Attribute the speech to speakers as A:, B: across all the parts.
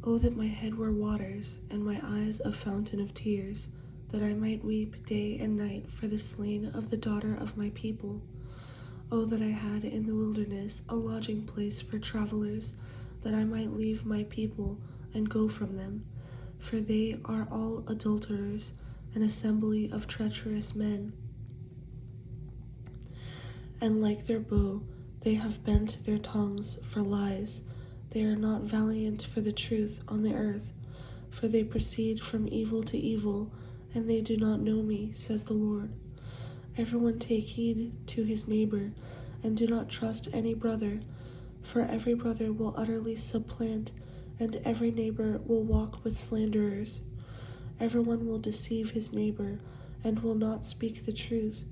A: Oh, that my head were waters, and my eyes a fountain of tears, that I might weep day and night for the slain of the daughter of my people. Oh, that I had in the wilderness a lodging place for travelers, that I might leave my people and go from them. For they are all adulterers, an assembly of treacherous men. And like their bow, they have bent their tongues for lies. They are not valiant for the truth on the earth, for they proceed from evil to evil, and they do not know me, says the Lord. Everyone take heed to his neighbor, and do not trust any brother, for every brother will utterly supplant, and every neighbor will walk with slanderers. Everyone will deceive his neighbor, and will not speak the truth.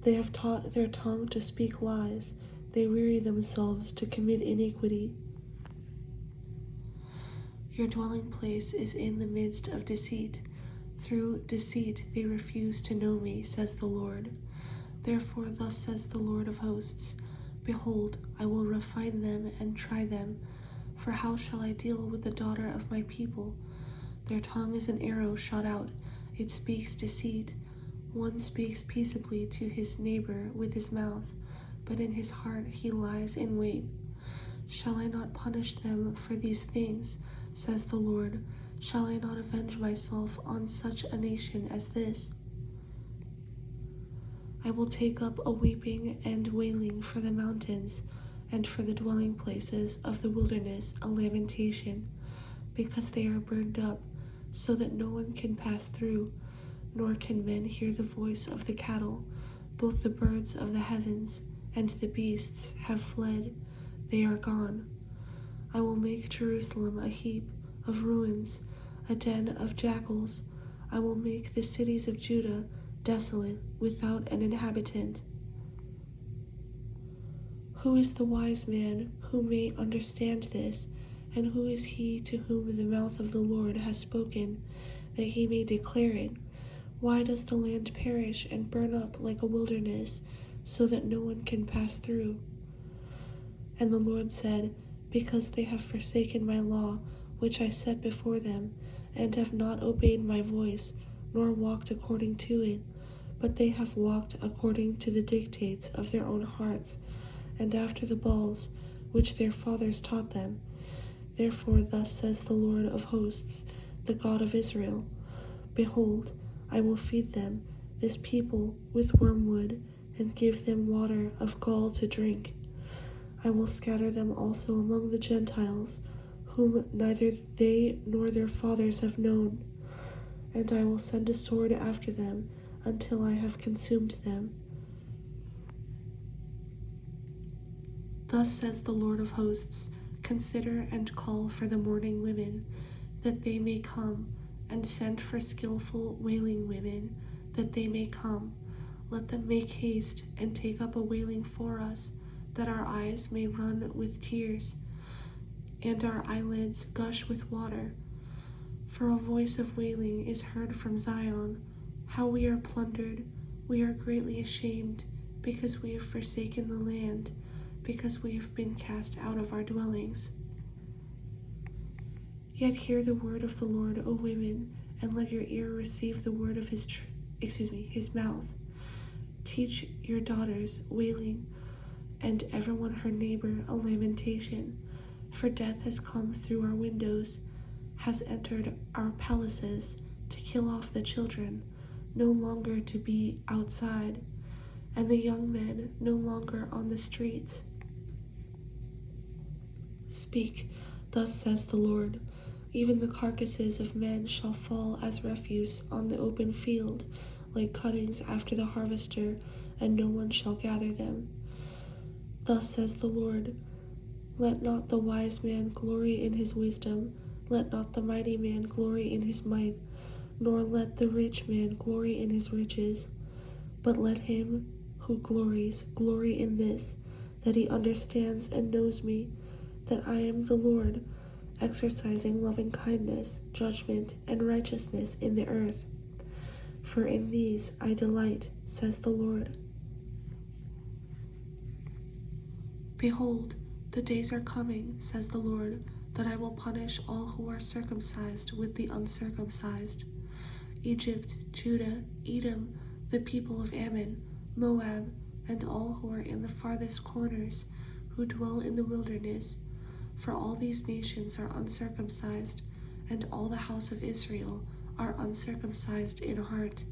A: They have taught their tongue to speak lies. They weary themselves to commit iniquity. Your dwelling place is in the midst of deceit. Through deceit they refuse to know me, says the Lord. Therefore thus says the Lord of hosts, Behold, I will refine them and try them. For how shall I deal with the daughter of my people? Their tongue is an arrow shot out. It speaks deceit. One speaks peaceably to his neighbor with his mouth, but in his heart he lies in wait. Shall I not punish them for these things, says the Lord? Shall I not avenge myself on such a nation as this? I will take up a weeping and wailing for the mountains, and for the dwelling places of the wilderness a lamentation, because they are burned up, so that no one can pass through, nor can men hear the voice of the cattle. Both the birds of the heavens and the beasts have fled, they are gone. I will make Jerusalem a heap of ruins, a den of jackals. I will make the cities of Judah desolate, without an inhabitant. Who is the wise man who may understand this, and who is he to whom the mouth of the Lord has spoken, that he may declare it? Why does the land perish and burn up like a wilderness, so that no one can pass through? And the Lord said, Because they have forsaken my law, which I set before them, and have not obeyed my voice, nor walked according to it, but they have walked according to the dictates of their own hearts, and after the Baals, which their fathers taught them. Therefore thus says the Lord of hosts, the God of Israel, Behold, I will feed them, this people, with wormwood, and give them water of gall to drink. I will scatter them also among the Gentiles, whom neither they nor their fathers have known, and I will send a sword after them until I have consumed them. Thus says the Lord of hosts, Consider and call for the mourning women, that they may come, and send for skillful wailing women, that they may come. Let them make haste and take up a wailing for us, that our eyes may run with tears, and our eyelids gush with water. For a voice of wailing is heard from Zion, how we are plundered, we are greatly ashamed, because we have forsaken the land, because we have been cast out of our dwellings. Yet hear the word of the Lord, O women, and let your ear receive the word of his mouth. Teach your daughters wailing, and everyone her neighbor a lamentation. For death has come through our windows, has entered our palaces, to kill off the children, no longer to be outside, and the young men no longer on the streets. Speak, thus says the Lord, even the carcasses of men shall fall as refuse on the open field, like cuttings after the harvester, and no one shall gather them. Thus says the Lord, Let not the wise man glory in his wisdom, let not the mighty man glory in his might, nor let the rich man glory in his riches, but let him who glories glory in this, that he understands and knows me, that I am the Lord, exercising loving kindness, judgment, and righteousness in the earth. For in these I delight, says the Lord. Behold, the days are coming, says the Lord, that I will punish all who are circumcised with the uncircumcised: Egypt, Judah, Edom, the people of Ammon, Moab, and all who are in the farthest corners, who dwell in the wilderness. For all these nations are uncircumcised, and all the house of Israel are uncircumcised in heart.